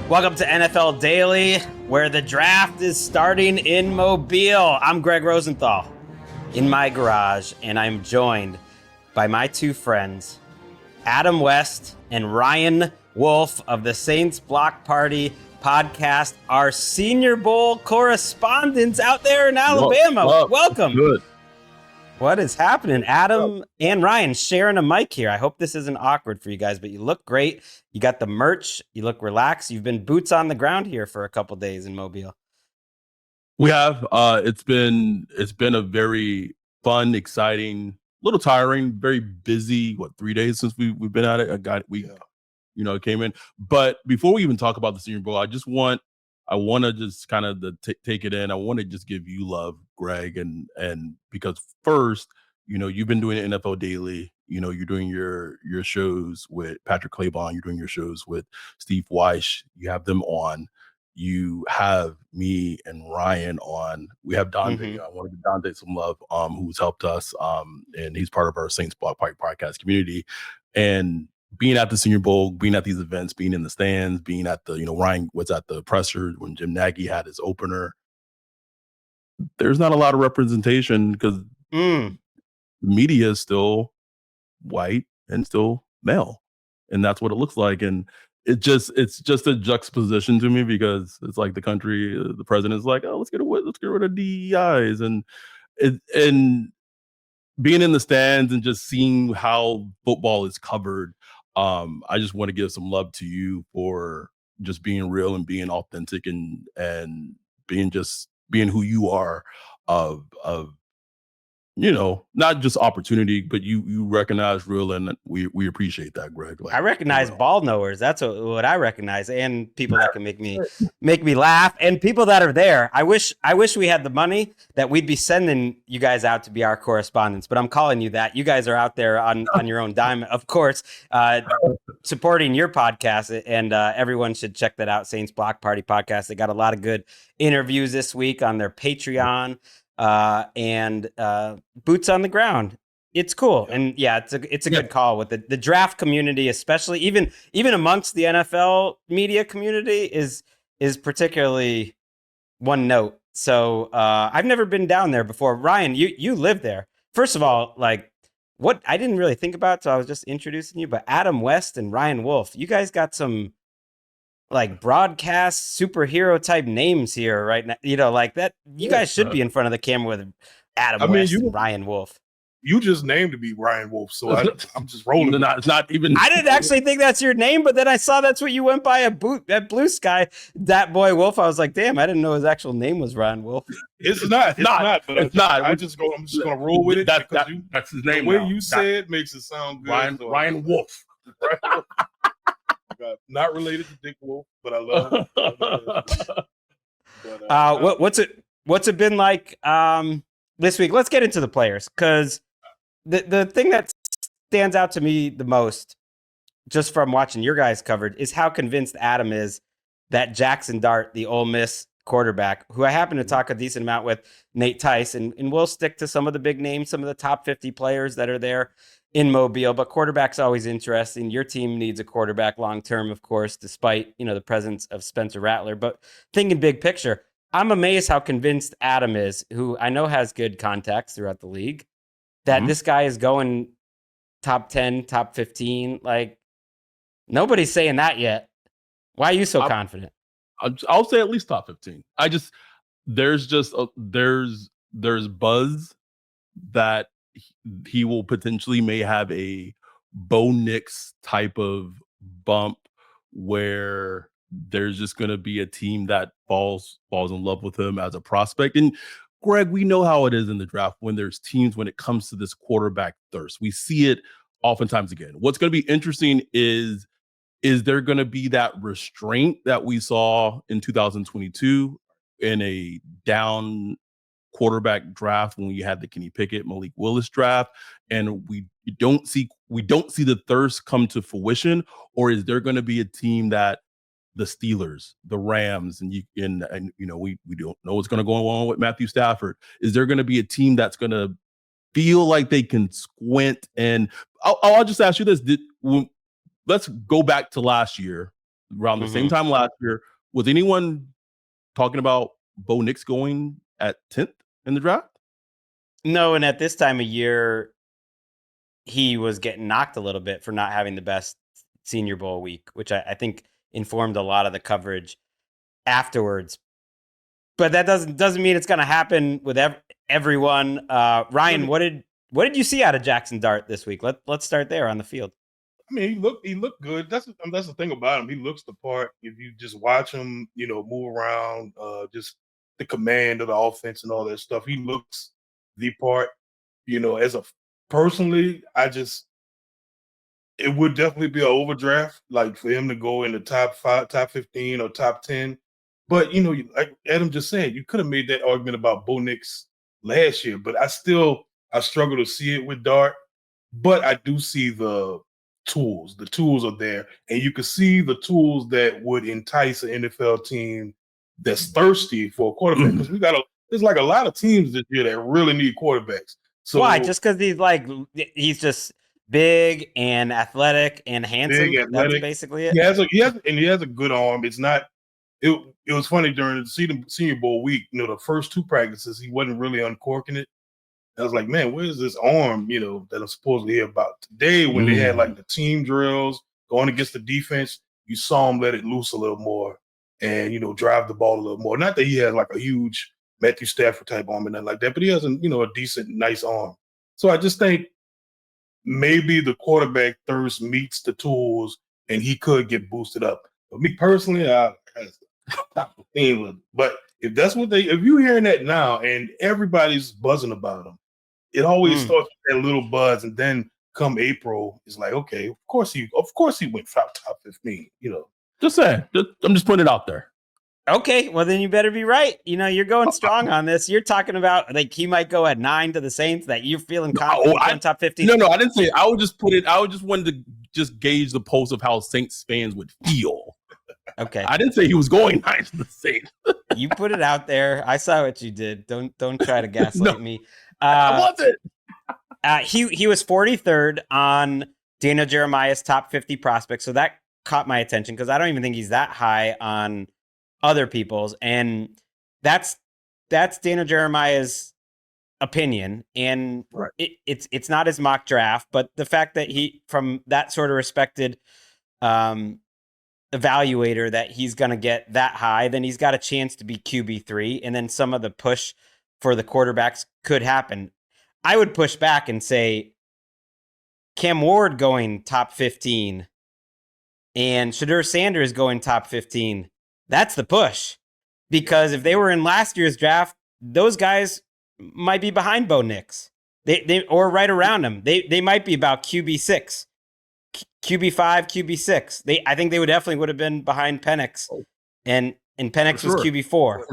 Welcome to NFL Daily, where the draft is starting in Mobile. I'm Gregg Rosenthal in my garage, and I'm joined by my two friends, Adam West and Ryan Wolf of the Saints Block Party podcast, our Senior Bowl correspondents out there in Alabama. Welcome. Good. What is happening? Adam and Ryan sharing a mic here. I hope this isn't awkward for you guys, but you look great. You got the merch. You look relaxed. You've been boots on the ground here for a couple days in Mobile. We have. It's been a very fun, exciting, little tiring, very busy. 3 days since we've been at it. It came in. But before we even talk about the Senior Bowl, I want to just kind of take it in. I want to just give you love, Greg, and because first, you've been doing NFL Daily. You're doing your shows with Patrick Claybon. You're doing your shows with Steve Weish. You have them on. You have me and Ryan on. We have Dante. I want to give Dante some love, who's helped us, and he's part of our Saints Block Party podcast community. And being at the Senior Bowl, being at these events, being in the stands, being at the, Ryan was at the presser when Jim Nagy had his opener. There's not a lot of representation because the media is still white and still male. And that's what it looks like. And it's just a juxtaposition to me because it's like the country, the president's like, oh, let's get rid of DEIs. And being in the stands and just seeing how football is covered. I just want to give some love to you for just being real and being authentic and being who you are of not just opportunity, but you recognize real, and we appreciate that, Greg. I recognize ball knowers. That's what I recognize, and people that can make me laugh, and people that are there. I wish we had the money that we'd be sending you guys out to be our correspondents, but I'm calling you that. You guys are out there on your own dime, of course, supporting your podcast, and everyone should check that out. Saints Block Party podcast. They got a lot of good interviews this week on their Patreon. And boots on the ground. It's cool. And yeah, it's a good call with the draft community, especially even amongst the NFL media community is particularly one note. So I've never been down there before. Ryan, you live there. First of all, like what I didn't really think about, so I was just introducing you, but Adam West and Ryan Wolf, you guys got some like broadcast superhero type names here right now, like that. You guys should be in front of the camera with Adam West and Ryan Wolf. You just named me Ryan Wolf, so I'm just rolling. It's not even. I didn't actually think that's your name, but then I saw that's what you went by at Blue Sky. That boy Wolf. I was like, damn, I didn't know his actual name was Ryan Wolf. It's not. But it's not. I'm just gonna roll with it. That's his name. The way you said makes it sound good. Ryan Wolf. Not related to Dick Wolf, but I love him. What's it been like this week? Let's get into the players, because the thing that stands out to me the most, just from watching your guys covered, is how convinced Adam is that Jaxson Dart, the Ole Miss quarterback, who I happen to talk a decent amount with, Nate Tice, and we'll stick to some of the big names, some of the top 50 players that are there in Mobile, but quarterback's always interesting. Your team needs a quarterback long-term, of course, despite, the presence of Spencer Rattler. But thinking big picture, I'm amazed how convinced Adam is, who I know has good contacts throughout the league, that this guy is going top 10, top 15. Like, nobody's saying that yet. Why are you so confident? I'll say at least top 15. There's buzz that he will potentially may have a Bo Nix type of bump where there's just going to be a team that falls in love with him as a prospect. And Greg, we know how it is in the draft when there's teams, when it comes to this quarterback thirst. We see it oftentimes again. What's going to be interesting is there going to be that restraint that we saw in 2022 in a down quarterback draft when we had the Kenny Pickett, Malik Willis draft, and we don't see the thirst come to fruition? Or is there going to be a team that the Steelers, the Rams, and we don't know what's going to go on with Matthew Stafford? Is there going to be a team that's going to feel like they can squint? And I'll just ask you this: let's go back to last year around the same time last year. Was anyone talking about Bo Nix going at 10th in the draft? No, and at this time of year, he was getting knocked a little bit for not having the best Senior Bowl week, which I think informed a lot of the coverage afterwards. But that doesn't mean it's going to happen with everyone. Ryan, what did you see out of Jaxson Dart this week? Let's start there on the field. I mean, he looked good. That's the thing about him. He looks the part. If you just watch him, move around, just the command of the offense and all that stuff, he looks the part. Personally, it would definitely be an overdraft, like for him to go in the top 5, top 15, or top 10. But like Adam just said, you could have made that argument about Bo Nix last year. But I struggle to see it with Dart. But I do see the tools. The tools are there, and you can see the tools that would entice an NFL team that's thirsty for a quarterback. Because there's like a lot of teams this year that really need quarterbacks. So why? Just because he's just big and athletic and handsome. That's basically it. He has a good arm. It's not. It was funny during the Senior Bowl week. The first 2 practices, he wasn't really uncorking it. I was like, man, where's this arm, that I'm supposed to hear about today? When they had like the team drills going against the defense, you saw him let it loose a little more and, drive the ball a little more. Not that he has like a huge Matthew Stafford type arm and nothing like that, but he has a decent, nice arm. So I just think maybe the quarterback thirst meets the tools and he could get boosted up. But me personally, I top 15. But if you're hearing that now and everybody's buzzing about him, it always starts with that little buzz, and then come April, it's like, okay, of course he went top 15. Just saying. I'm just putting it out there. Okay, well then you better be right. You're going strong on this. You're talking about like he might go at 9 to the Saints. That you're feeling confident on top 15. No, I didn't say it. I would just put it. I just wanted to just gauge the pulse of how Saints fans would feel. Okay, I didn't say he was going 9 to the Saints. You put it out there. I saw what you did. Don't try to gaslight me. I wasn't. He was 43rd on Daniel Jeremiah's top 50 prospects, so that caught my attention because I don't even think he's that high on other people's, and that's Daniel Jeremiah's opinion, and right. It's not his mock draft, but the fact that he, from that sort of respected evaluator, that he's going to get that high, then he's got a chance to be QB3, and then some of the push for the quarterbacks could happen. I would push back and say Cam Ward going top 15 and Shadur Sanders going top 15. That's the push. Because if they were in last year's draft, those guys might be behind Bo Nix. They or right around him. They might be about QB6, QB5, QB6. I think they would have been behind Penix, and Penix was QB4.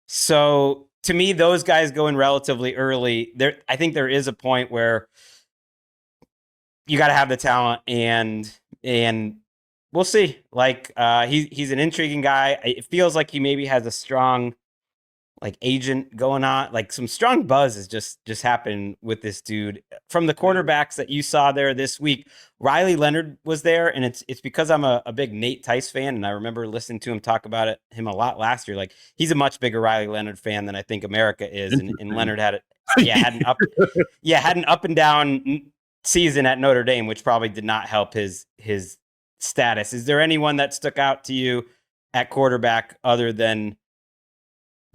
So to me, those guys going relatively early. I think there is a point where you got to have the talent, and we'll see. Like he's an intriguing guy. It feels like he maybe has a strong agent going on, like some strong buzz is just happening with this dude. From the quarterbacks that you saw there this week, Riley Leonard was there, and it's because I'm a big Nate Tice fan, and I remember listening to him talk about him a lot last year. Like, he's a much bigger Riley Leonard fan than I think America is, and Leonard had an up and down season at Notre Dame, which probably did not help his status. Is there anyone that stuck out to you at quarterback other than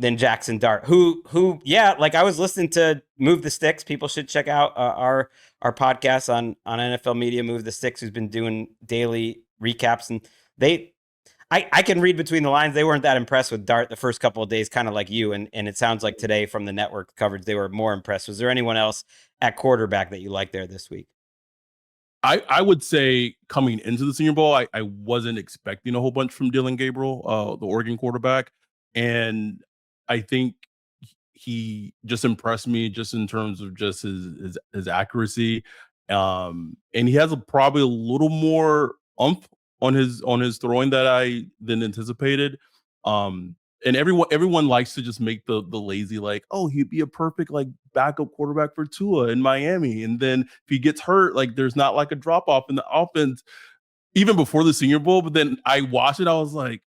Jaxson Dart, who, like I was listening to Move the Sticks. People should check out our podcast on NFL media, Move the Sticks, who's been doing daily recaps. And I can read between the lines. They weren't that impressed with Dart the first couple of days, kind of like you. And it sounds like today from the network coverage, they were more impressed. Was there anyone else at quarterback that you liked there this week? I would say coming into the Senior Bowl, I wasn't expecting a whole bunch from Dylan Gabriel, the Oregon quarterback. And I think he just impressed me just in terms of just his accuracy. And he has probably a little more oomph on his throwing than anticipated. And everyone likes to just make the lazy, like, oh, he'd be a perfect backup quarterback for Tua in Miami. And then if he gets hurt, there's not a drop off in the offense. even before the Senior Bowl. But then I watched it, I was like,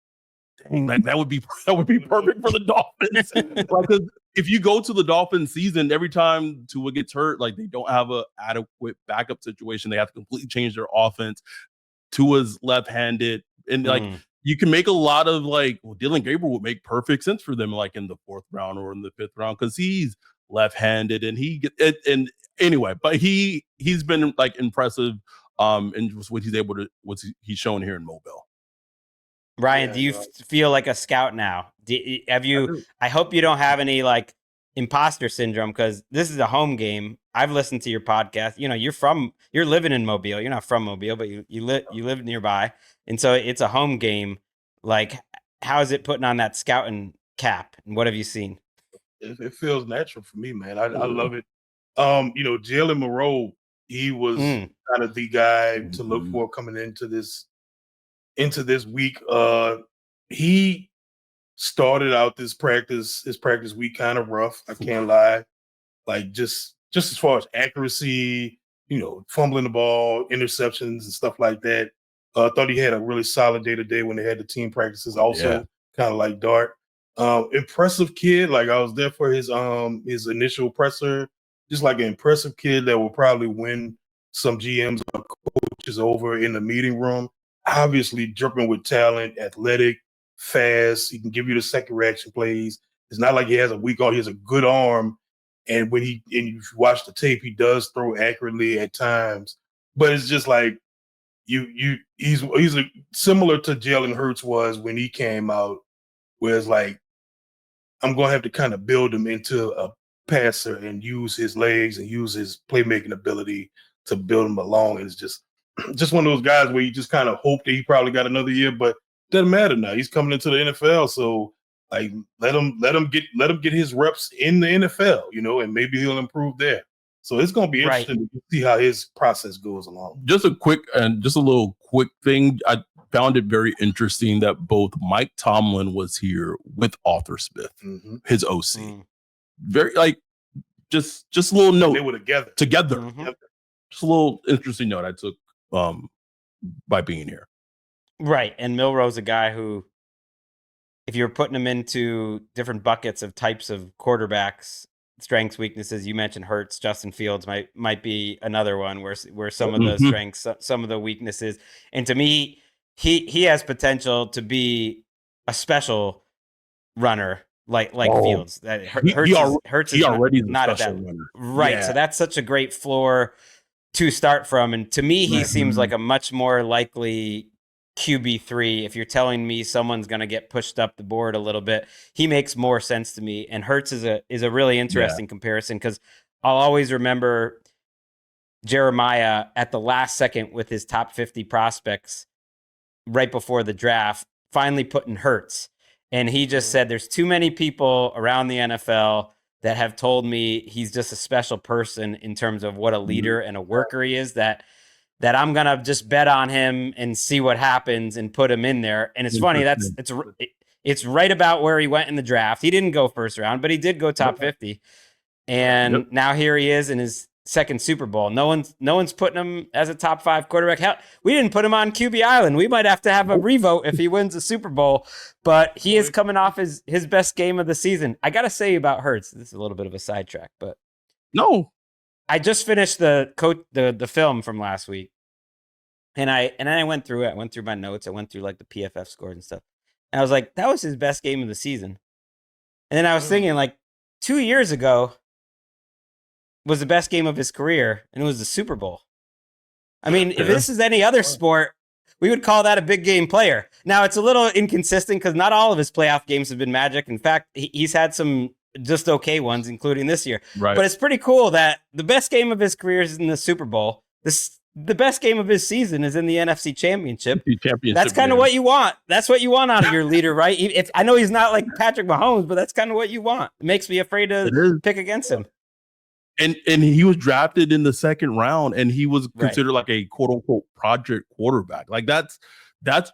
dang, that would be perfect for the Dolphins. Like, 'cause if you go to the Dolphins season, every time Tua gets hurt, like they don't have a adequate backup situation. They have to completely change their offense. Tua's left-handed, and like you can make a lot of like, well, Dylan Gabriel would make perfect sense for them, like in the 4th round or in the 5th round, because he's left-handed and and anyway, but he's been like impressive, and just what he's shown here in Mobile. Ryan, do you feel like a scout now? I hope you don't have any like imposter syndrome, because this is a home game. I've listened to your podcast. You know, you're living in Mobile. You're not from Mobile, but you live nearby, and so it's a home game. Like, how is it putting on that scouting cap, and what have you seen? It feels natural for me, man. I love it. Jalen Milroe, he was kind of the guy to look for coming into this week. He started out his practice week kind of rough. I can't lie. Like just as far as accuracy, fumbling the ball, interceptions and stuff like that. I thought he had a really solid day today when they had the team practices. Also, kind of like Dart. Impressive kid. Like, I was there for his initial presser. Just like an impressive kid that will probably win some GMs or coaches over in the meeting room. Obviously dripping with talent, athletic, fast. He can give you the second reaction plays. It's not like he has a weak arm. He has a good arm. And if you watch the tape, he does throw accurately at times. But it's just like he's similar to Jalen Hurts was when he came out, where it's like, I'm going to have to kind of build him into a passer and use his legs and use his playmaking ability to build him along. And it's just one of those guys where you just kind of hope that he probably got another year, but it doesn't matter now. He's coming into the NFL, so like let him get his reps in the NFL, and maybe he'll improve there. So it's going to be interesting to see how his process goes along. Just a little quick thing. I found it very interesting that both Mike Tomlin was here with Arthur Smith, his OC. Very like just a little note. They were together. Just a little interesting note I took by being here. Right. And Milroe's a guy who, if you're putting him into different buckets of types of quarterbacks, strengths, weaknesses, you mentioned Hurts, Justin Fields might be another one where some of the strengths, some of the weaknesses. And to me, he has potential to be a special runner like Fields. That Hurts is already not at that runner. Right. Yeah. So that's such a great floor to start from. And to me, he seems like a much more likely QB3. If you're telling me someone's going to get pushed up the board a little bit, he makes more sense to me. And Hurts is a really interesting comparison, because I'll always remember Jeremiah at the last second with his top 50 prospects right before the draft, finally putting Hurts. And he just said, there's too many people around the NFL that have told me he's just a special person in terms of what a leader and a worker he is, that I'm going to just bet on him and see what happens and put him in there. And it's funny, it's right about where he went in the draft. He didn't go first round, but he did go top 50. And now here he is in his second Super Bowl. No one's putting him as a top 5 quarterback. Hell, we didn't put him on QB Island. We might have to have a revote if he wins the Super Bowl, but he is coming off his best game of the season. I got to say about Hurts, this is a little bit of a sidetrack, but no, I just finished the film from last week, and I went through it. I went through my notes. I went through like the PFF scores and stuff. And I was like, that was his best game of the season. And then I was thinking, like, 2 years ago was the best game of his career, and it was the Super Bowl. I mean, if this is any other sport, we would call that a big game player. Now, it's a little inconsistent because not all of his playoff games have been magic. In fact, he's had some just okay ones, including this year. Right. But it's pretty cool that the best game of his career is in the Super Bowl. The best game of his season is in the NFC Championship. That's kind of what you want. That's what you want out of your leader, right? I know he's not like Patrick Mahomes, but that's kind of what you want. It makes me afraid to pick against him. And he was drafted in the second round, and he was considered like a quote unquote project quarterback. Like that's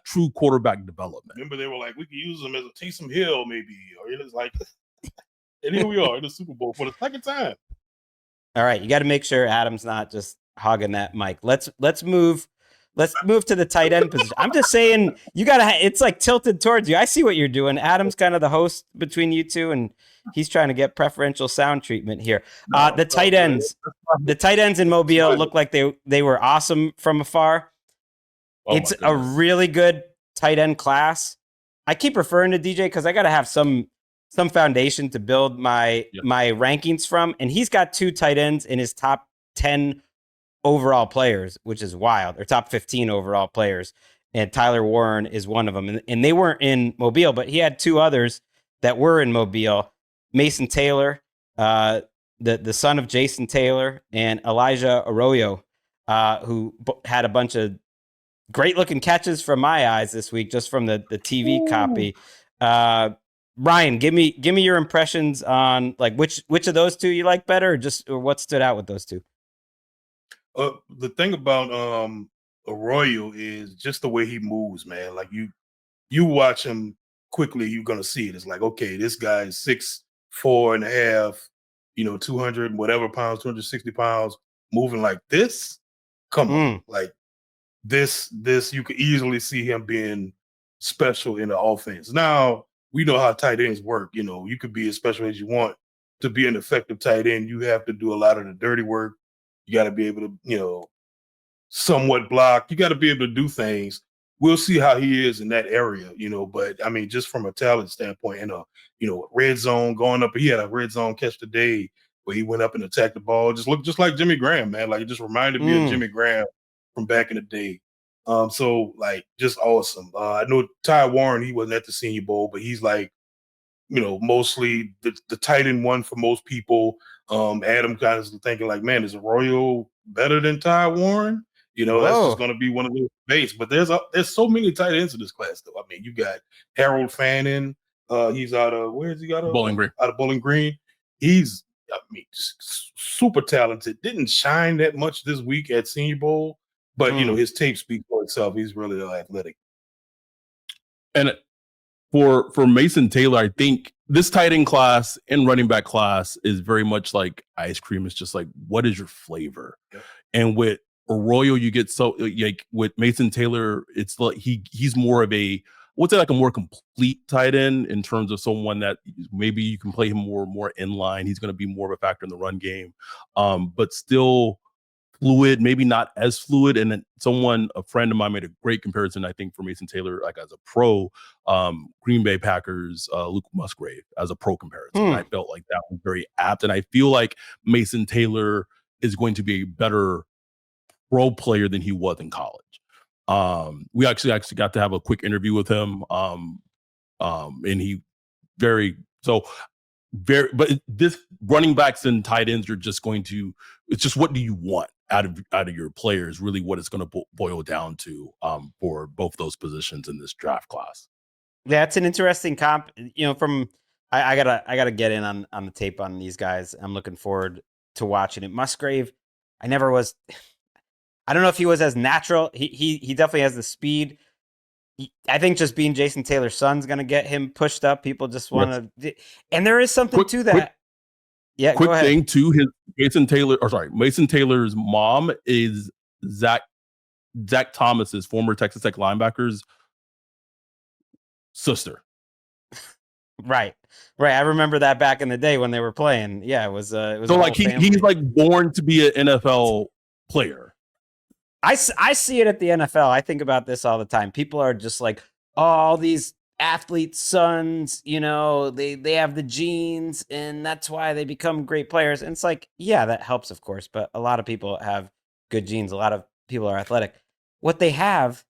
true quarterback development. Remember, they were like, we could use him as a Taysom Hill, maybe, or it was like, and here we are in the Super Bowl for the second time. All right, you got to make sure Adam's not just hogging that mic. Let's move Let's move to the tight end position. I'm just saying, you gotta. It's like tilted towards you. I see what you're doing. Adam's kind of the host between you two, and he's trying to get preferential sound treatment here. The tight ends in Mobile look like they were awesome from afar. It's a really good tight end class. I keep referring to DJ because I got to have some foundation to build my rankings from, and he's got 2 tight ends in his top 10 overall players, which is wild, or top 15 overall players. And Tyler Warren is one of them. And they weren't in Mobile, but he had 2 others that were in Mobile. Mason Taylor, the son of Jason Taylor, and Elijah Arroyo, who had a bunch of great looking catches from my eyes this week, just from the TV copy. Ryan, give me your impressions on like which of those 2 you like better, or what stood out with those 2? The thing about Arroyo is just the way he moves, man. Like you watch him quickly, you're gonna see it. It's like, okay, this guy is 6'4.5", 200 whatever pounds, 260 pounds, moving like this. Come on, like this you could easily see him being special in the offense. Now we know how tight ends work. You could be as special as you want to be an effective tight end. You have to do a lot of the dirty work. You got to be able to, somewhat block. You got to be able to do things. We'll see how he is in that area, But I mean, just from a talent standpoint, and red zone going up. He had a red zone catch today where he went up and attacked the ball. Just looked just like Jimmy Graham, man. Like it just reminded me of Jimmy Graham from back in the day. So like just awesome. I know Ty Warren, he wasn't at the Senior Bowl, but he's like, mostly the tight end one for most people. Adam kind of thinking like, man, is Arroyo better than Ty Warren? That's just going to be one of those debates. But there's so many tight ends in this class, though. I mean, you got Harold Fannin. He's out of where is he got? Bowling Green. Out of Bowling Green. He's super talented. Didn't shine that much this week at Senior Bowl, but his tape speaks for itself. He's really athletic. And for Mason Taylor, I think this tight end class and running back class is very much like ice cream. It's just like, what is your flavor? Yep. And with Arroyo, you get so like with Mason Taylor, it's like he's more of a, what's it, like a more complete tight end in terms of someone that maybe you can play him more in line. He's going to be more of a factor in the run game, but still fluid, maybe not as fluid. And then a friend of mine made a great comparison, I think, for Mason Taylor, like as a pro, Green Bay Packers, Luke Musgrave as a pro comparison. I felt like that was very apt. And I feel like Mason Taylor is going to be a better pro player than he was in college. We actually got to have a quick interview with him. And he but this running backs and tight ends are just it's just, what do you want out of your players, really what it's going to boil down to for both those positions in this draft class. Yeah, it's an interesting comp. I gotta get in on the tape on these guys. I'm looking forward to watching it. Musgrave, I don't know if he was as natural. He definitely has the speed. I think just being Jason Taylor's son's going to get him pushed up. People just want to, and there is something to that. Quick thing too. Mason Taylor's mom is Zach Thomas's former Texas Tech linebacker's sister. Right. I remember that back in the day when they were playing. Yeah, it was so like he's like born to be an NFL player. I see it at the NFL. I think about this all the time. People are just like, oh, all these athletes' sons, they have the genes and that's why they become great players. And it's like, yeah, that helps, of course. But a lot of people have good genes. A lot of people are athletic. What they have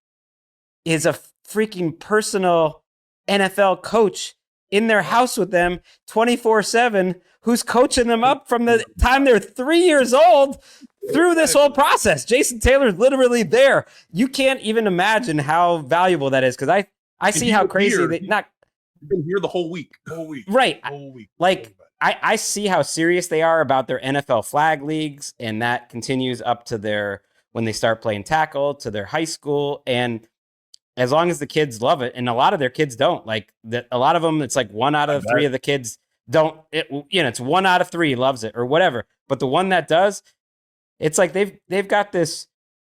is a freaking personal NFL coach in their house with them 24/7 who's coaching them up from the time they're 3 years old through this whole process. Jason Taylor's literally there. You can't even imagine how valuable that is, because I see how crazy you've been here the whole week. Right. Whole week. Like I see how serious they are about their NFL flag leagues, and that continues up to when they start playing tackle, to their high school. And as long as the kids love it, and a lot of their kids don't, like a lot of them, it's like 1 out of 3 of the kids don't, it's 1 out of 3 loves it or whatever. But the one that does, it's like they've got this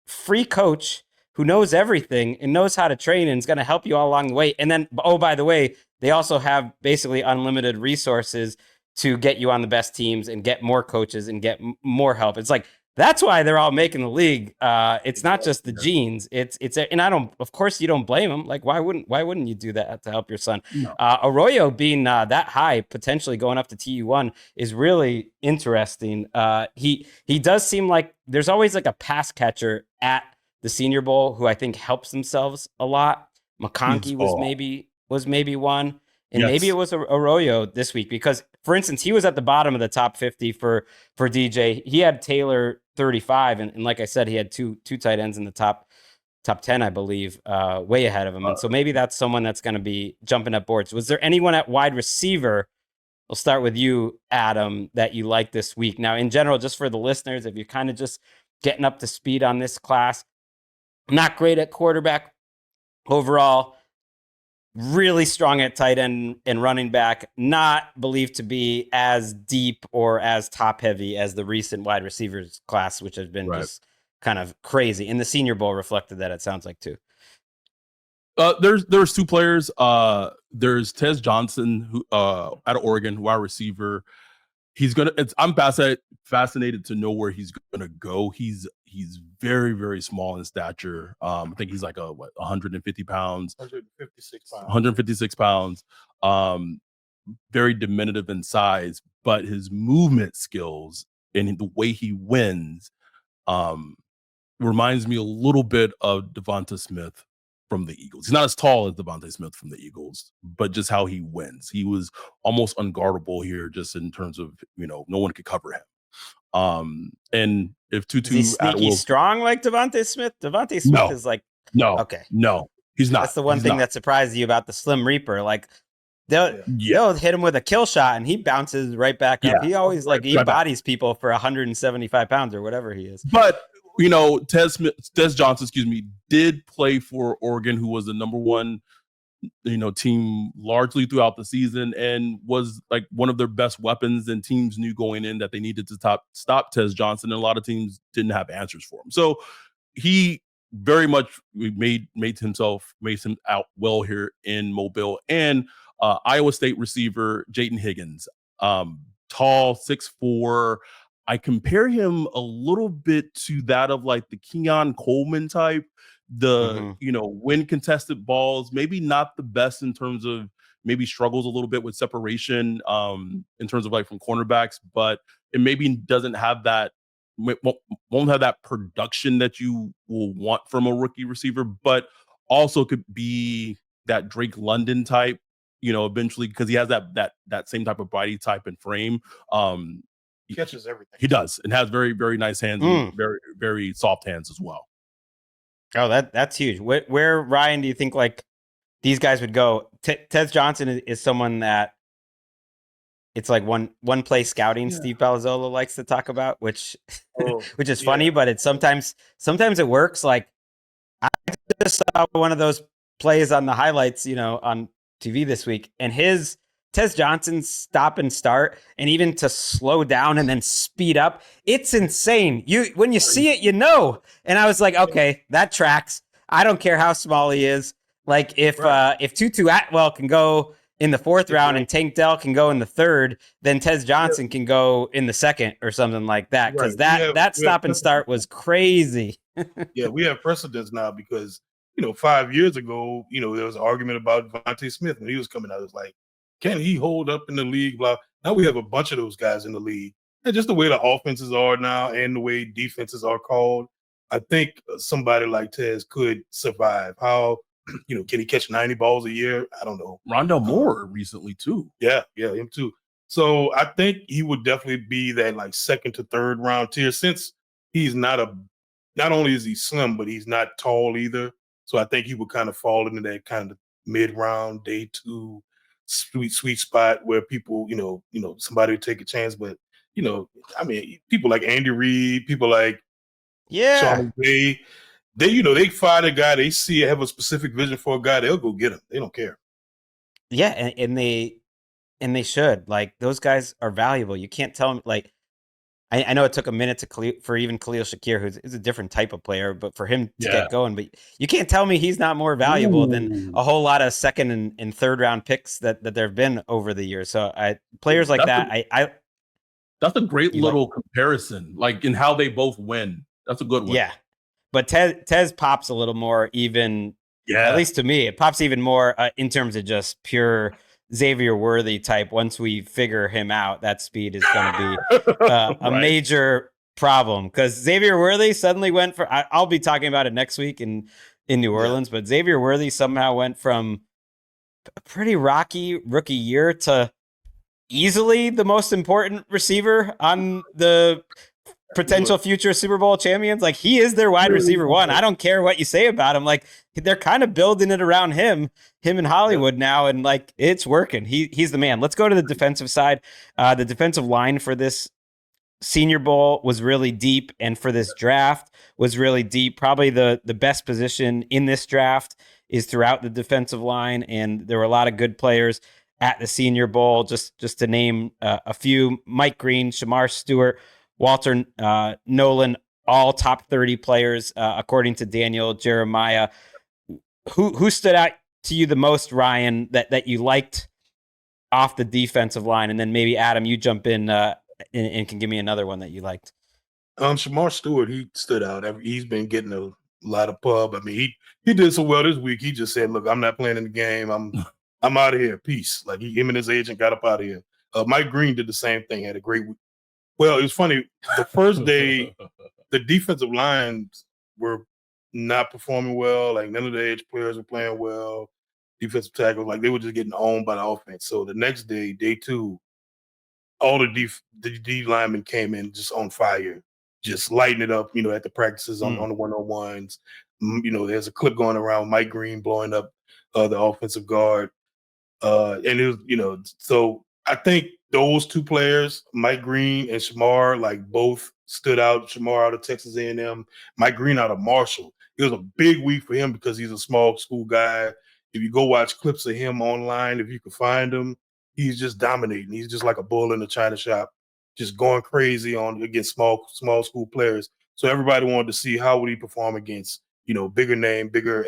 free coach who knows everything and knows how to train and is going to help you all along the way. And then, oh, by the way, they also have basically unlimited resources to get you on the best teams and get more coaches and get more help. It's like, that's why they're all making the league. It's not just the genes. And I don't, of course you don't blame them. Like, why wouldn't you do that to help your son? No. Arroyo being that high, potentially going up to TU1 is really interesting. He does seem like there's always like a pass catcher at the Senior Bowl who I think helps themselves a lot. McConkey was maybe one. And maybe it was Arroyo this week because, for instance, he was at the bottom of the top 50 for DJ. He had Taylor 35, and like I said, he had two tight ends in the top 10, I believe, way ahead of him. And so maybe that's someone that's going to be jumping up boards. Was there anyone at wide receiver? We'll start with you, Adam, that you like this week. Now, in general, just for the listeners, if you're kind of just getting up to speed on this class, not great at quarterback overall. Really strong at tight end and running back, not believed to be as deep or as top heavy as the recent wide receivers class, which has been just kind of crazy. And the Senior Bowl reflected that, it sounds like, too. There's two players. There's Tez Johnson, who out of Oregon, wide receiver. I'm fascinated to know where he's gonna go. He's very, very small in stature. I think he's like 150 pounds. 156 pounds. Very diminutive in size, but his movement skills and the way he wins reminds me a little bit of Devonta Smith from the Eagles. He's not as tall as Devonta Smith from the Eagles, but just how he wins. He was almost unguardable here, just in terms of, no one could cover him. And if Tutu is he sneaky strong like Devonta Smith? Devonta Smith is like no, he's not. That's the one thing that surprised you about the Slim Reaper. Like they'll hit him with a kill shot and he bounces right back up. He always he bodies people for 175 pounds or whatever he is. But Tez Johnson, did play for Oregon, who was the number one team largely throughout the season and was like one of their best weapons, and teams knew going in that they needed to stop Tez Johnson, and a lot of teams didn't have answers for him. So he very much made him out well here in Mobile. And Iowa State receiver Jayden Higgins, tall, 6'4". I compare him a little bit to that of like the Keon Coleman type. Win contested balls, maybe not the best in terms of, maybe struggles a little bit with separation in terms of like from cornerbacks, but it maybe doesn't have that, won't have that production that you will want from a rookie receiver, but also could be that Drake London type, eventually, because he has that same type of body type and frame. He catches everything. He does, and has very, very nice hands, and very, very soft hands as well. Oh, that's huge. Where Ryan, do you think like these guys would go? Tez Johnson is someone that it's like one play scouting. Yeah. Steve Palazzolo likes to talk about, which is funny, but it's sometimes it works. Like I just saw one of those plays on the highlights, on TV this week, and Tez Johnson's stop and start, and even to slow down and then speed up, it's insane. When you see it, And I was like, okay, that tracks. I don't care how small he is. Like if Tutu Atwell can go in the 4th round and Tank Dell can go in the 3rd, then Tez Johnson can go in the 2nd or something like that. Because that stop and start was crazy. Yeah, we have precedents now because 5 years ago, there was an argument about Devonta Smith when he was coming out. It was like, can he hold up in the league? Blah. Now we have a bunch of those guys in the league. And just the way the offenses are now and the way defenses are called, I think somebody like Tez could survive. How, can he catch 90 balls a year? I don't know. Rondell Moore recently too. Yeah, him too. So I think he would definitely be that like 2nd to 3rd round tier, since he's not only is he slim, but he's not tall either. So I think he would kind of fall into that kind of mid-round, day 2 sweet spot where people, somebody would take a chance. But, people like Andy Reid, people like Sean McVay, they find a guy, they have a specific vision for a guy, they'll go get him. They don't care. Yeah, and they should. Like, those guys are valuable. You can't tell them, like, I know it took a minute for even Khalil Shakir, who's a different type of player, but for him to get going. But you can't tell me he's not more valuable than a whole lot of second and third round picks that there have been over the years. So players like that, that's a great little comparison, like in how they both win. That's a good one. Yeah, but Tez pops a little more even. Yeah, at least to me, it pops even more in terms of just pure Xavier Worthy type. Once we figure him out, that speed is going to be a major problem, because Xavier Worthy suddenly went for. I'll be talking about it next week in New Orleans, but Xavier Worthy somehow went from a pretty rocky rookie year to easily the most important receiver on the potential future Super Bowl champions. Like, he is their wide receiver one. I don't care what you say about him. Like, they're kind of building it around him in Hollywood now, and like, it's working. He's the man. Let's go to the defensive side. The defensive line for this Senior Bowl was really deep, and for this draft was really deep. Probably the best position in this draft is throughout the defensive line, and there were a lot of good players at the Senior Bowl. Just to name a few: Mike Green, Shamar Stewart, Walter Nolan, all top 30 players, according to Daniel Jeremiah. Who stood out to you the most, Ryan, that you liked off the defensive line? And then maybe, Adam, you jump in and can give me another one that you liked. Shamar Stewart, he stood out. He's been getting a lot of pub. I mean, he did so well this week. He just said, "Look, I'm not playing in the game. I'm out of here. Peace." Like, him and his agent got up out of here. Mike Green did the same thing. Had a great week. Well, it was funny. The first day, the defensive lines were not performing well. Like, none of the edge players were playing well. Defensive tackles, like, they were just getting owned by the offense. So the next day, day two, all the D linemen came in just on fire, just lighting it up, at the practices on the one-on-ones. There's a clip going around Mike Green blowing up the offensive guard. And it was, so I think those two players, Mike Green and Shamar, like, both stood out. Shamar out of Texas A&M, Mike Green out of Marshall. It was a big week for him because he's a small school guy. If you go watch clips of him online, if you can find him, he's just dominating. He's just like a bull in the china shop, just going crazy against small school players. So everybody wanted to see how would he perform against, bigger name, bigger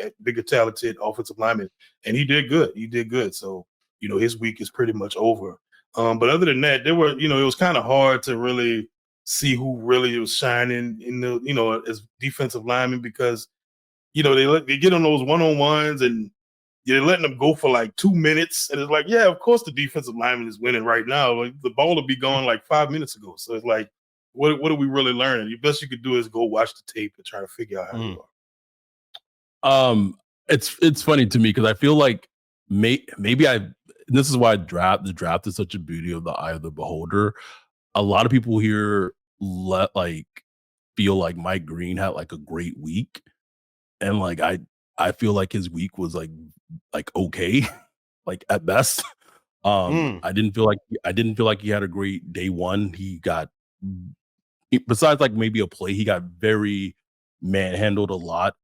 talented offensive linemen. And he did good. So, his week is pretty much over. But other than that, it was kind of hard to really see who really was shining in the, as defensive linemen, because, they get on those one-on-ones and you're letting them go for like 2 minutes. And it's like, yeah, of course the defensive lineman is winning right now. Like, the ball will be gone like 5 minutes ago. So it's like, what are we really learning? The best you could do is go watch the tape and try to figure out how you are. It's funny to me because I feel like maybe this is why the draft is such a beauty of the eye of the beholder. A lot of people here feel like Mike Green had like a great week, and like I feel like his week was like okay, like at best. I didn't feel like he had a great day one. He got, besides like maybe a play, he got very manhandled a lot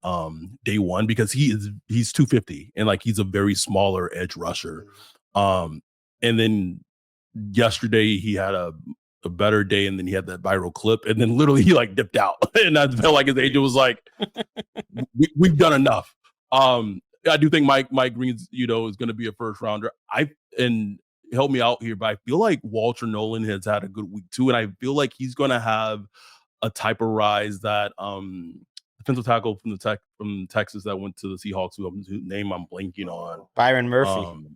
day one, because he's 250 and like he's a very smaller edge rusher. And then yesterday he had a better day, and then he had that viral clip, and then literally he like dipped out, and I felt like his agent was like, we've done enough. I do think Mike Green, is going to be a first rounder. And help me out here, but I feel like Walter Nolan has had a good week too, and I feel like he's going to have a type of rise that defensive tackle from Texas that went to the Seahawks, whose name I'm blanking on, Byron Murphy.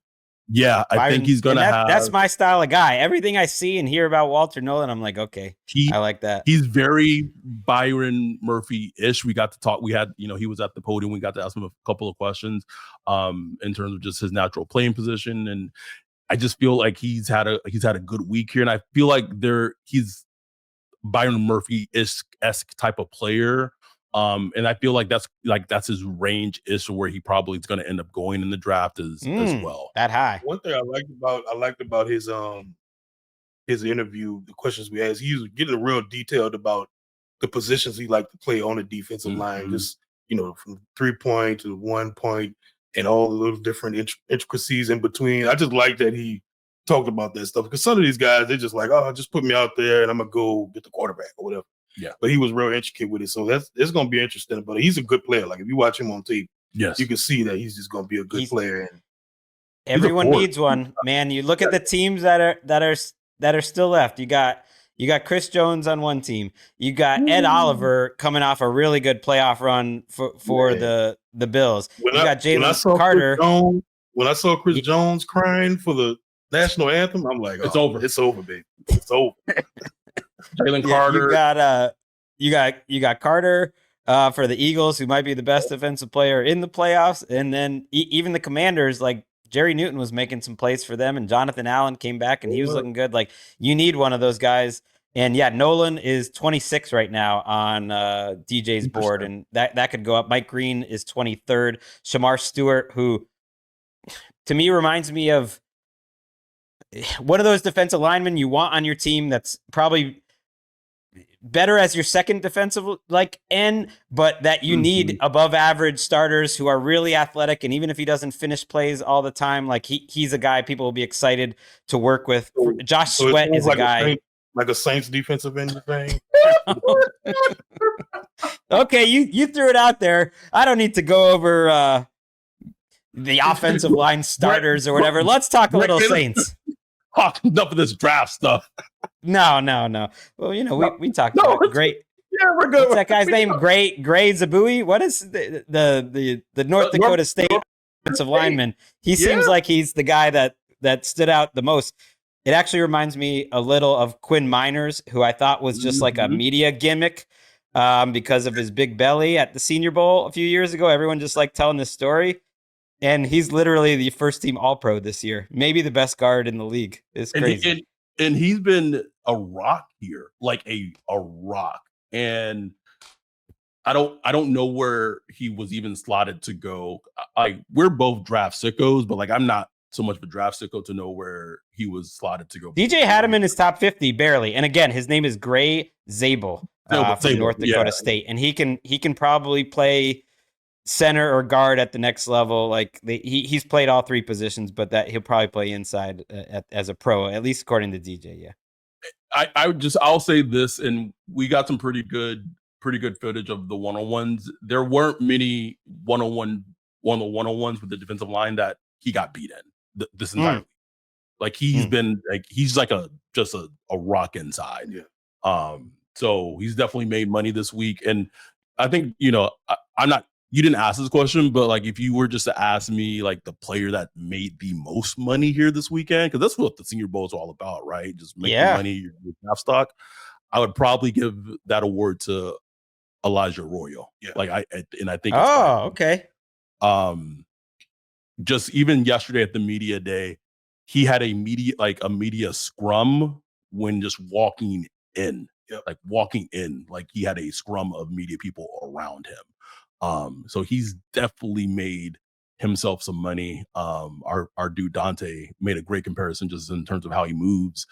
I think he's going to have. That's my style of guy. Everything I see and hear about Walter Nolan, I'm like, okay, I like that. He's very Byron Murphy-ish. We got to talk. We had, he was at the podium. We got to ask him a couple of questions in terms of just his natural playing position, and I just feel like he's had a good week here, and I feel like he's Byron Murphy-esque type of player. And I feel like that's his range is where he probably is going to end up going in the draft as well. That high. One thing I liked about his interview, the questions we asked, he was getting real detailed about the positions he liked to play on the defensive line, just from 3-point to 1 point and all the little different intricacies in between. I just like that he talked about that stuff because some of these guys, they're just like, oh, just put me out there and I'm gonna go get the quarterback or whatever. Yeah. But he was real intricate with it. So it's gonna be interesting. But he's a good player. Like if you watch him on tape, yes, you can see that he's just gonna be a good player. And everyone needs one, man. You look at the teams that are still left. You got Chris Jones on one team. You got Ed Oliver coming off a really good playoff run for the Bills. You got Jalen Carter. When I saw Chris Jones crying for the national anthem, I'm like, it's over. It's over, baby. It's over. Jalen Carter. You got Carter for the Eagles, who might be the best defensive player in the playoffs, and then even the Commanders, like Jerry Newton was making some plays for them, and Jonathan Allen came back and he was looking good. Like you need one of those guys. And yeah, Nolan is 26 right now on DJ's board, and that could go up. Mike Green is 23rd. Shamar Stewart, who to me reminds me of one of those defensive linemen you want on your team that's probably better as your second defensive end, but that you need above average starters who are really athletic. And even if he doesn't finish plays all the time, like he's a guy people will be excited to work with. Josh Sweat is a guy. Like a Saints defensive end thing. Okay, you threw it out there. I don't need to go over the offensive line starters or whatever. Let's talk a little Saints. Enough of this draft stuff. No. Well, we talked about great. Yeah, we're good. What's that guy's name? Gray Zabui? What is the North Dakota State offensive lineman? He seems like he's the guy that stood out the most. It actually reminds me a little of Quinn Miners, who I thought was just like a media gimmick because of his big belly at the Senior Bowl a few years ago. Everyone just liked telling this story. And he's literally the first team All-Pro this year. Maybe the best guard in the league. It's crazy. And he's been a rock here, like a rock. And I don't know where he was even slotted to go. We're both draft sickos, but like I'm not so much of a draft sicko to know where he was slotted to go. DJ had him in his top 50 barely. And again, his name is Gray Zabel from North Dakota State. And he can probably play center or guard at the next level. Like he's played all three positions, but that he'll probably play inside as a pro, at least according to DJ. Yeah. I'll say this, and we got some pretty good footage of the one-on-ones. There weren't many one-on-ones with the defensive line that he got beat in this entire week. Like he's been like, he's like just a rock inside. Yeah. So he's definitely made money this week. And I think, I'm not, you didn't ask this question, but like if you were just to ask me like the player that made the most money here this weekend, because that's what the Senior Bowl is all about, right? Just making money, your draft stock. I would probably give that award to Elijah Arroyo. Yeah. Like I think okay. Just even yesterday at the media day, he had a media scrum when just walking in. Yep. Like he had a scrum of media people around him. So he's definitely made himself some money. Our dude Dante made a great comparison just in terms of how he moves.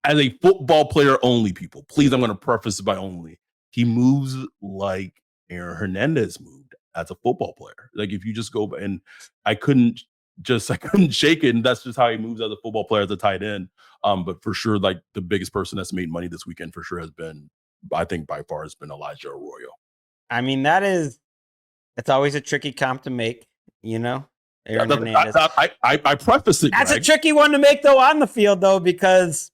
As a football player only, people, please, I'm going to preface it by only. He moves like Aaron Hernandez moved as a football player. Like if you just go, and I couldn't shake it. And that's just how he moves as a football player as a tight end. But for sure, like the biggest person that's made money this weekend for sure has been, I think by far, has been Elijah Arroyo. I mean, it's always a tricky comp to make, Aaron Hernandez. I preface it. That's Greg. A tricky one to make though on the field though, because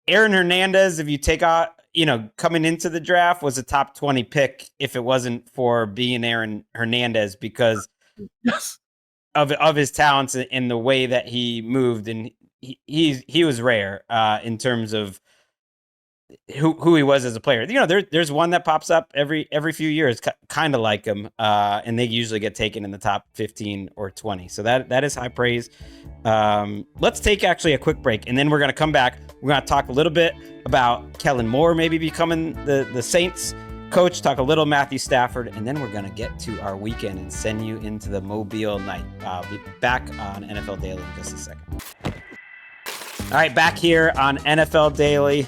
Aaron Hernandez, if you take out, coming into the draft was a top 20 pick if it wasn't for being Aaron Hernandez because of his talents and the way that he moved, and he was rare in terms of who he was as a player. There's one that pops up every few years, kind of like him, and they usually get taken in the top 15 or 20. So that is high praise. Let's take actually a quick break, and then we're going to come back. We're going to talk a little bit about Kellen Moore maybe becoming the Saints coach, talk a little Matthew Stafford, and then we're going to get to our weekend and send you into the Mobile night. I'll be back on NFL Daily in just a second. All right, back here on NFL Daily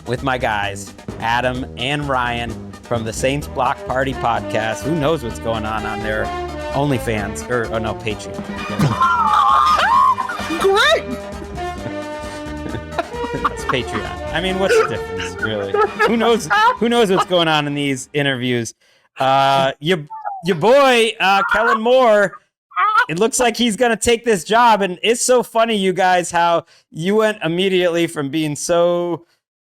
with my guys, Adam and Ryan from the Saints Block Party podcast. Who knows what's going on their OnlyFans, or no, Patreon. Correct. It's Patreon. I mean, what's the difference, really? Who knows? Who knows what's going on in these interviews? Your boy, Kellen Moore. It looks like he's gonna take this job, and it's so funny, you guys, how you went immediately from being so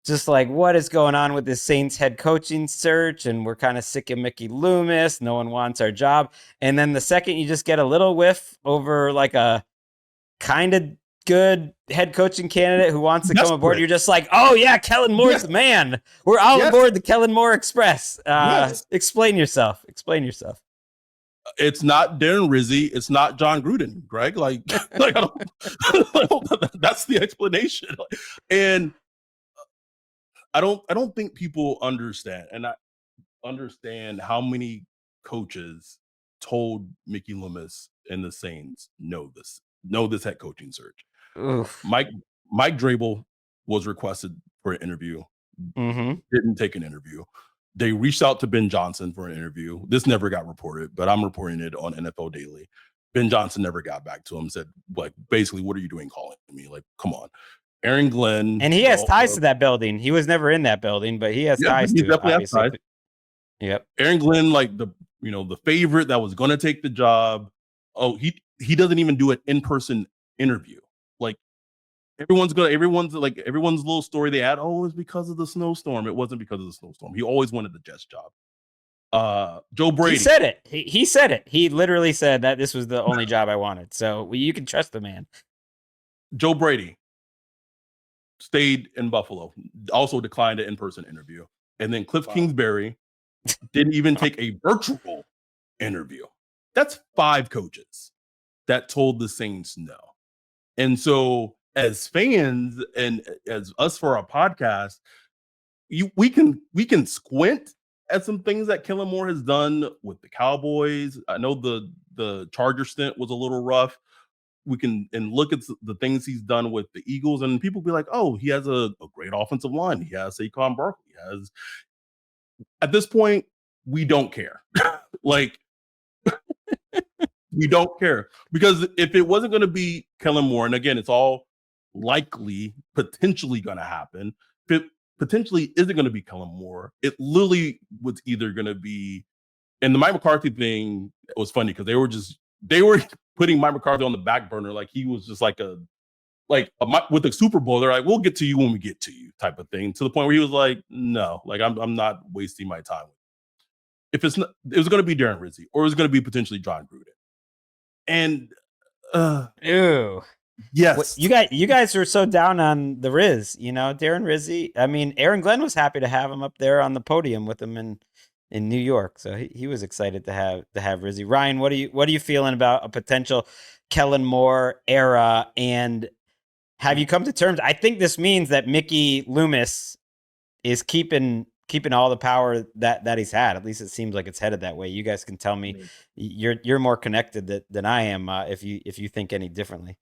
just like, what is going on with this Saints head coaching search? And we're kind of sick of Mickey Loomis. No one wants our job. And then the second you just get a little whiff over like a kind of good head coaching candidate who wants to come aboard, you're just like, oh yeah, Kellen Moore's the man. We're all aboard the Kellen Moore Express. Explain yourself. It's not Darren Rizzi. It's not John Gruden, Greg. Like I don't, that's the explanation. And I don't think people understand. And I understand how many coaches told Mickey Loomis and the Saints know this head coaching search. Oof. Mike Drabel was requested for an interview. Didn't take an interview. They reached out to Ben Johnson for an interview. This never got reported, but I'm reporting it on NFL Daily. Ben Johnson never got back to him, said, like, basically, what are you doing calling me? Like, come on. Aaron Glenn. And he has ties to that building. He was never in that building, but he has ties to it, obviously. Ties. Yep. Aaron Glenn, like the favorite that was going to take the job. Oh, he doesn't even do an in-person interview. Like everyone's little story they add. Oh, it's because of the snowstorm. It wasn't because of the snowstorm. He always wanted the Jets job. Joe Brady. He said it. He said it. He literally said that this was the only job I wanted. So you can trust the man. Joe Brady stayed in Buffalo. Also declined an in-person interview. And then Cliff Kingsbury didn't even take a virtual interview. That's 5 coaches that told the Saints no. And so as fans and as us for our podcast, we can squint at some things that Kellen Moore has done with the Cowboys. I know the Charger stint was a little rough. We can look at the things he's done with the Eagles, and people be like, oh, he has a great offensive line. He has Saquon Barkley. At this point, we don't care. Like, we don't care. Because if it wasn't going to be Kellen Moore, and again, it's all likely, potentially going to happen. If it potentially isn't going to be Kellen Moore, it literally was either going to be, and the Mike McCarthy thing was funny because they were putting Mike McCarthy on the back burner like he was just with the Super Bowl. They're like, we'll get to you when we get to you type of thing, to the point where he was like, no, like I'm not wasting my time. If it was going to be Darren Rizzi, or it was going to be potentially John Gruden. And ew. Yes. You guys are so down on the Riz, Darren Rizzi. I mean, Aaron Glenn was happy to have him up there on the podium with him in New York. So he was excited to have Rizzi. Ryan, what are you feeling about a potential Kellen Moore era, and have you come to terms? I think this means that Mickey Loomis is keeping all the power that he's had. At least it seems like it's headed that way. You guys can tell me. You're more connected than I am if you think any differently.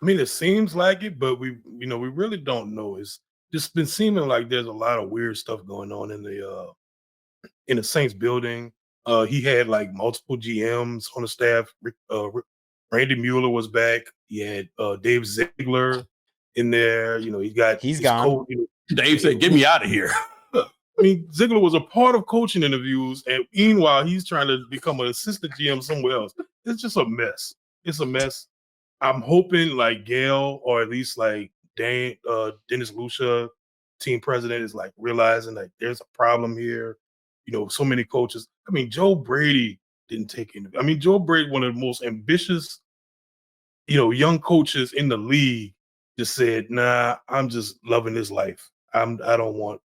I mean, it seems like it, but we really don't know. It's just been seeming like there's a lot of weird stuff going on in the Saints building. He had like multiple GMs on the staff. Randy Mueller was back. He had Dave Ziegler in there. He's gone. Dave said, "Get me out of here." I mean, Ziegler was a part of coaching interviews, and meanwhile, he's trying to become an assistant GM somewhere else. It's just a mess. It's a mess. I'm hoping like Gail, or at least like Dennis Lucia, team president, is like realizing like there's a problem here. So many coaches. I mean, Joe Brady didn't take it. I mean, Joe Brady, one of the most ambitious, young coaches in the league, just said, "Nah, I'm just loving this life. I don't want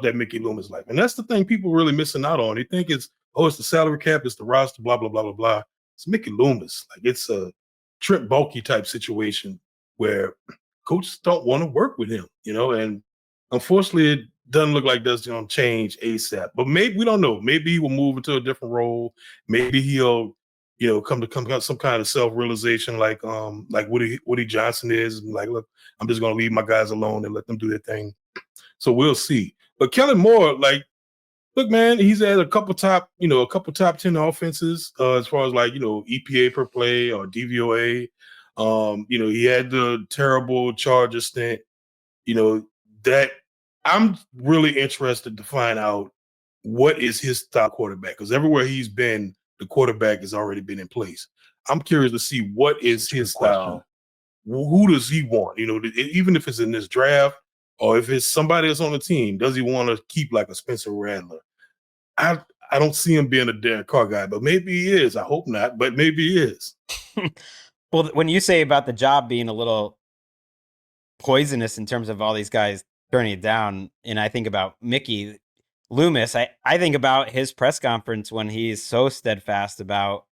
that Mickey Loomis life." And that's the thing people really missing out on. They think it's the salary cap, it's the roster, blah, blah, blah, blah, blah. It's Mickey Loomis. Like, it's a Trent Baalke type situation where coaches don't want to work with him, and unfortunately it doesn't look like that's going to change ASAP. But maybe, we don't know. Maybe he will move into a different role. Maybe he'll, come to some kind of self-realization like Woody Johnson is. And like, look, I'm just going to leave my guys alone and let them do their thing. So we'll see. But Kellen Moore, like, look, man, he's had a couple top 10 offenses as far as like, EPA per play or DVOA. He had the terrible Charger stint. That I'm really interested to find out what is his style quarterback, because everywhere he's been, the quarterback has already been in place. I'm curious to see what is his style. Who does he want? Even if it's in this draft or if it's somebody else on the team, does he want to keep like a Spencer Rattler? I don't see him being a Derek Carr guy, but maybe he is. I hope not, but maybe he is. Well, when you say about the job being a little poisonous in terms of all these guys turning it down, and I think about Mickey Loomis, I think about his press conference when he's so steadfast about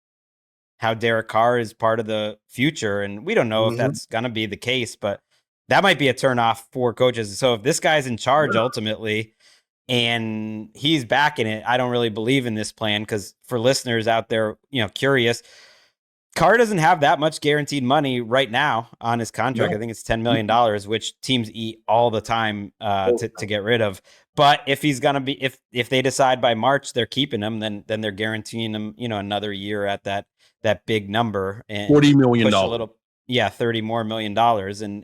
how Derek Carr is part of the future. And we don't know if that's going to be the case, but that might be a turnoff for coaches. So if this guy's in charge ultimately and he's backing it, I don't really believe in this plan, because for listeners out there, curious, Carr doesn't have that much guaranteed money right now on his contract. No. I think it's $10 million, which teams eat all the time to get rid of. But if he's going to be, if they decide by March they're keeping him, then they're guaranteeing him, another year at that big number, and $40 million. $30 more million,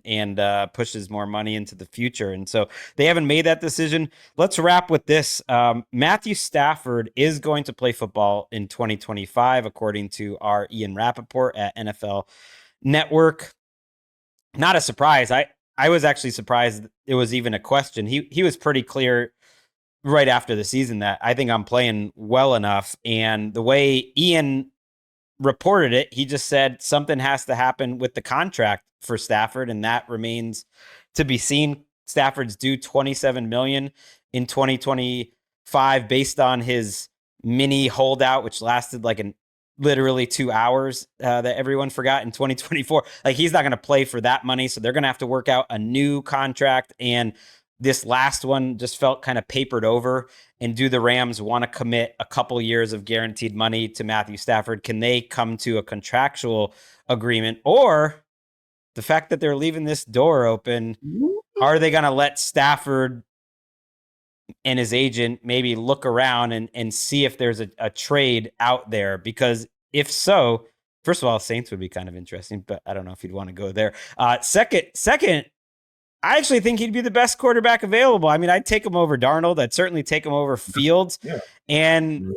and pushes more money into the future. And so they haven't made that decision. Let's wrap with this. Matthew Stafford is going to play football in 2025, according to our Ian Rappaport at NFL Network. Not a surprise. I was actually surprised it was even a question. He was pretty clear right after the season that I think I'm playing well enough. And the way Ian reported it, he just said something has to happen with the contract for Stafford, and that remains to be seen. Stafford's due $27 million in 2025 based on his mini holdout, which lasted literally 2 hours that everyone forgot in 2024. He's not going to play for that money, so they're going to have to work out a new contract, and this last one just felt kind of papered over. And do the Rams want to commit a couple years of guaranteed money to Matthew Stafford? Can they come to a contractual agreement? Or the fact that they're leaving this door open, are they going to let Stafford and his agent maybe look around and see if there's a trade out there? Because if so, first of all, Saints would be kind of interesting, but I don't know if you'd want to go there. Second, I actually think he'd be the best quarterback available. I mean, I'd take him over Darnold. I'd certainly take him over Fields. Yeah. And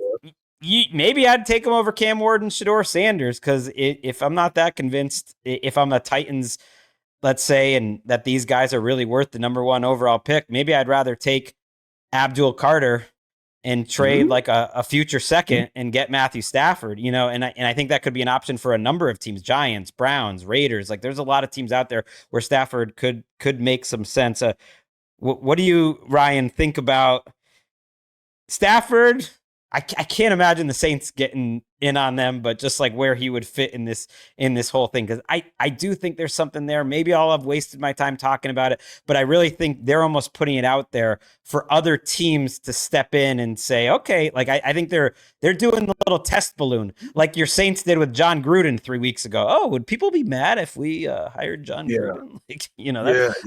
maybe I'd take him over Cam Ward and Shedeur Sanders, because if I'm not that convinced, if I'm the Titans, let's say, and that these guys are really worth the number 1 overall pick, maybe I'd rather take Abdul Carter and trade a future second and get Matthew Stafford, and I think that could be an option for a number of teams: Giants, Browns, Raiders. There's a lot of teams out there where Stafford could make some sense. What do you, Ryan, think about Stafford? I can't imagine the Saints getting in on them, but just where he would fit in this whole thing, because I do think there's something there. Maybe I'll have wasted my time talking about it, but I really think they're almost putting it out there for other teams to step in and say, okay, I think they're doing the little test balloon, like your Saints did with John Gruden 3 weeks ago. Oh, would people be mad if we hired John Gruden?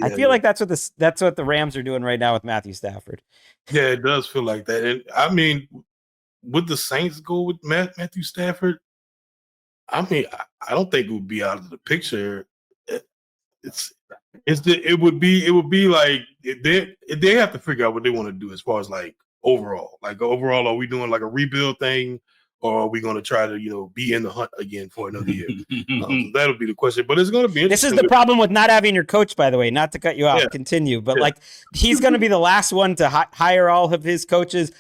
I feel like that's what the Rams are doing right now with Matthew Stafford. Yeah, it does feel like that. And I mean, would the Saints go with Matthew Stafford? I mean, I don't think it would be out of the picture. It would be like they have to figure out what they want to do as far as overall. Overall, are we doing a rebuild thing, or are we going to try to be in the hunt again for another year? So that'll be the question. But it's going to be interesting. This is the problem with not having your coach, by the way. Not to cut you off, continue. But he's going to be the last one to hire all of his coaches.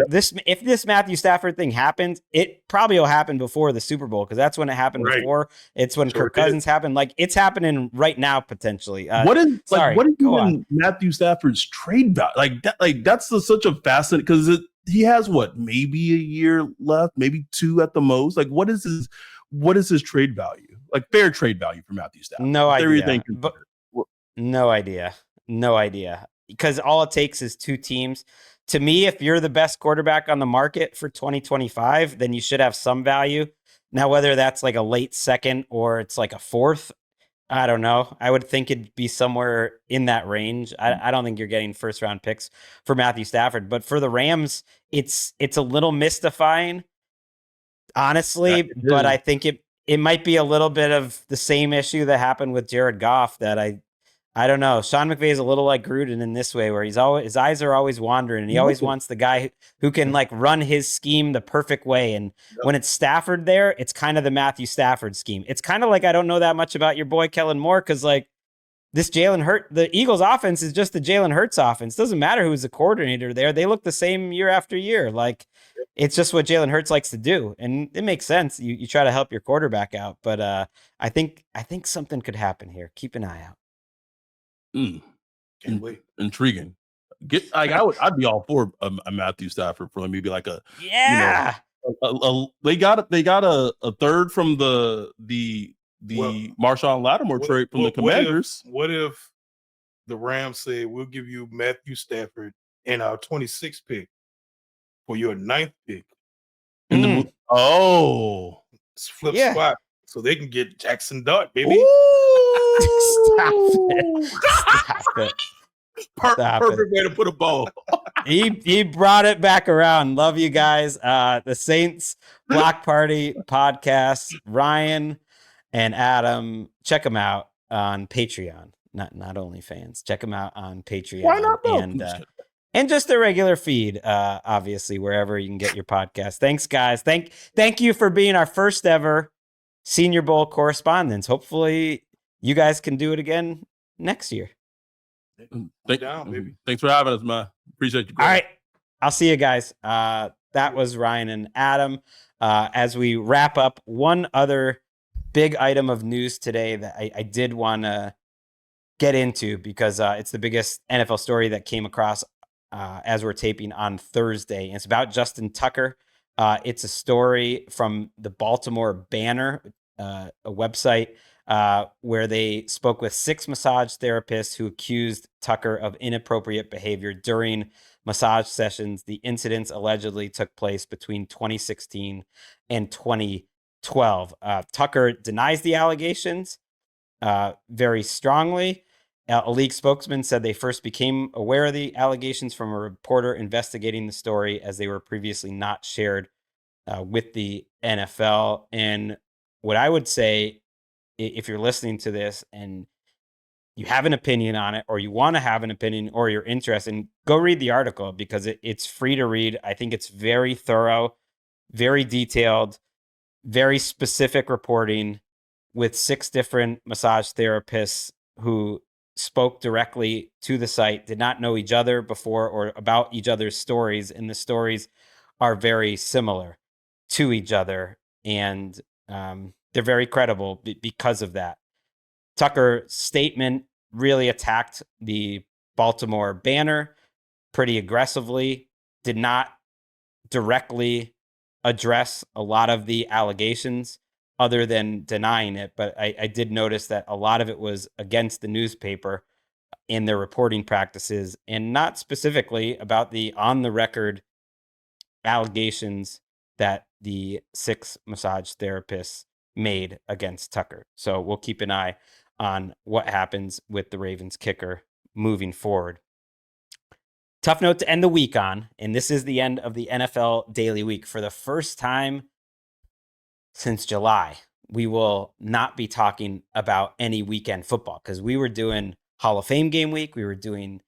This, if this Matthew Stafford thing happens, it probably will happen before the Super Bowl, because that's when it happened before. It's when Kirk Cousins happened. It's happening right now potentially. What is even Matthew Stafford's trade value? That's such a fascinating, because he has maybe a year left, maybe 2 at the most. What is his trade value? Fair trade value for Matthew Stafford? No idea. No idea. No idea. Because all it takes is 2 teams. To me, if you're the best quarterback on the market for 2025, then you should have some value. Now, whether that's a late second or it's a 4th, I don't know. I would think it'd be somewhere in that range. I don't think you're getting 1st-round picks for Matthew Stafford. But for the Rams, it's a little mystifying, honestly. But I think it might be a little bit of the same issue that happened with Jared Goff that I don't know. Sean McVay is a little like Gruden in this way, where his eyes are always wandering, and he always wants the guy who can like run his scheme the perfect way. And when it's Stafford there, it's kind of the Matthew Stafford scheme. It's kind of like I don't know that much about your boy Kellen Moore because like this the Eagles offense is just the Jalen Hurts offense. Doesn't matter who's the coordinator there; they look the same year after year. Like it's just what Jalen Hurts likes to do, and it makes sense. You try to help your quarterback out, but I think something could happen here. Keep an eye out. Can't wait. Intriguing. I'd be all for a Matthew Stafford for maybe like a they got a third from the Marshawn Lattimore trade from the Commanders. What if the Rams say we'll give you Matthew Stafford and our 26th pick for your 9th pick? Flip spot so they can get Jaxson Dart, baby. Stop it. Perfect way to put a ball. He brought it back around. Love you guys. The Saints Block Party podcast. Ryan and Adam, check them out on Patreon. Not OnlyFans. Check them out on Patreon. Why not? And just the regular feed, obviously, wherever you can get your podcast. Thanks, guys. Thank you for being our first ever Senior Bowl correspondents. Hopefully, you guys can do it again next year. Thanks for having us, man. Appreciate you. All right. I'll see you guys. That was Ryan and Adam. As we wrap up, one other big item of news today that I did want to get into because it's the biggest NFL story that came across as we're taping on Thursday. And it's about Justin Tucker. It's a story from the Baltimore Banner, a website where they spoke with 6 massage therapists who accused Tucker of inappropriate behavior during massage sessions. The incidents allegedly took place between 2016 and 2012. Tucker denies the allegations very strongly. A league spokesman said they first became aware of the allegations from a reporter investigating the story, as they were previously not shared with the NFL. And what I would say, if you're listening to this and you have an opinion on it, or you want to have an opinion, or you're interested, go read the article because it's free to read. I think it's very thorough, very detailed, very specific reporting with 6 different massage therapists who spoke directly to the site, did not know each other before or about each other's stories. And the stories are very similar to each other. And they're very credible because of that. Tucker's statement really attacked the Baltimore Banner pretty aggressively, did not directly address a lot of the allegations other than denying it. But I did notice that a lot of it was against the newspaper in their reporting practices, and not specifically about the on-the-record allegations that the 6 massage therapists made against Tucker. So we'll keep an eye on what happens with the Ravens kicker moving forward. Tough note to end the week on, and this is the end of the NFL Daily Week. For the first time since July, we will not be talking about any weekend football because we were doing Hall of Fame game week. We were doing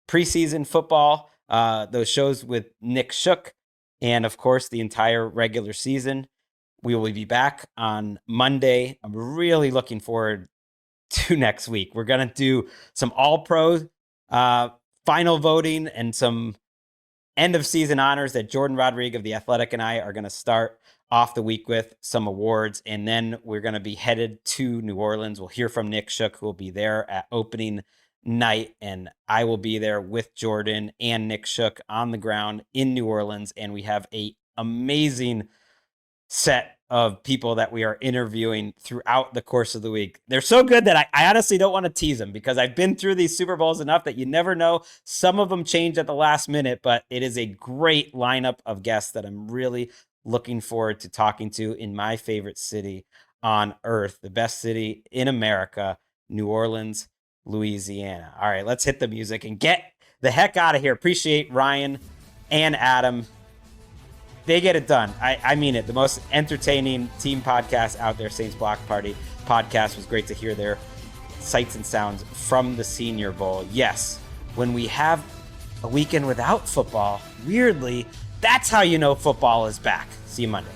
preseason football, those shows with Nick Shook, and of course, the entire regular season. We will be back on Monday. I'm really looking forward to next week. We're going to do some all-pro final voting and some end-of-season honors that Jordan Rodriguez of The Athletic and I are going to start off the week with, some awards. And then we're going to be headed to New Orleans. We'll hear from Nick Shook, who will be there at opening night. And I will be there with Jordan and Nick Shook on the ground in New Orleans. And we have a amazing set of people that we are interviewing throughout the course of the week. They're so good that I honestly don't want to tease them because I've been through these Super Bowls enough that you never know. Some of them change at the last minute, but it is a great lineup of guests that I'm really looking forward to talking to in my favorite city on earth, the best city in America, New Orleans, Louisiana. All right, let's hit the music and get the heck out of here. Appreciate Ryan and Adam. They get it done. I mean it. The most entertaining team podcast out there, Saints Block Party podcast. Was great to hear their sights and sounds from the Senior Bowl. Yes, when we have a weekend without football, weirdly, that's how you know football is back. See you Monday.